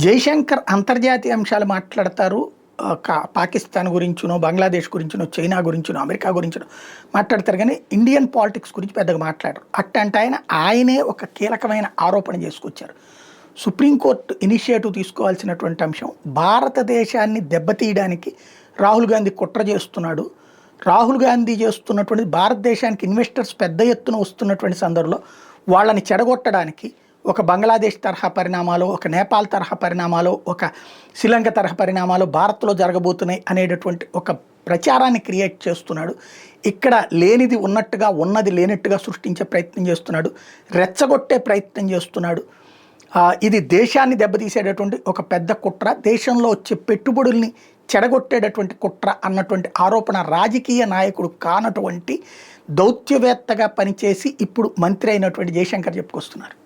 జైశంకర్ అంతర్జాతీయ అంశాలు మాట్లాడతారు. పాకిస్తాన్ గురించినో, బంగ్లాదేశ్ గురించినో, చైనా గురించినో, అమెరికా గురించినో మాట్లాడతారు కానీ ఇండియన్ పాలిటిక్స్ గురించి పెద్దగా మాట్లాడరు. అట్టంటే ఆయనే ఒక కీలకమైన ఆరోపణ చేసుకొచ్చారు. సుప్రీంకోర్టు ఇనిషియేటివ్ తీసుకోవాల్సినటువంటి అంశం భారతదేశాన్ని దెబ్బతీయడానికి రాహుల్ గాంధీ కుట్ర చేస్తున్నాడు. రాహుల్ గాంధీ చేస్తున్నటువంటి భారతదేశానికి ఇన్వెస్టర్స్ పెద్ద ఎత్తున వస్తున్నటువంటి సందర్భంలో వాళ్ళని చెడగొట్టడానికి ఒక బంగ్లాదేశ్ తరహా పరిణామాలు, ఒక నేపాల్ తరహా పరిణామాలు, ఒక శ్రీలంక తరహా పరిణామాలు భారత్లో జరగబోతున్నాయి అనేటటువంటి ఒక ప్రచారాన్ని క్రియేట్ చేస్తున్నాడు. ఇక్కడ లేనిది ఉన్నట్టుగా, ఉన్నది లేనట్టుగా సృష్టించే ప్రయత్నం చేస్తున్నాడు. రెచ్చగొట్టే ప్రయత్నం చేస్తున్నాడు. ఇది దేశాన్ని దెబ్బతీసేటటువంటి ఒక పెద్ద కుట్ర, దేశంలో వచ్చే పెట్టుబడుల్ని చెడగొట్టేటటువంటి కుట్ర అన్నటువంటి ఆరోపణ రాజకీయ నాయకుడు కానటువంటి దౌత్యవేత్తగా పనిచేసి ఇప్పుడు మంత్రి అయినటువంటి జైశంకర్ చెప్పుకొస్తున్నారు.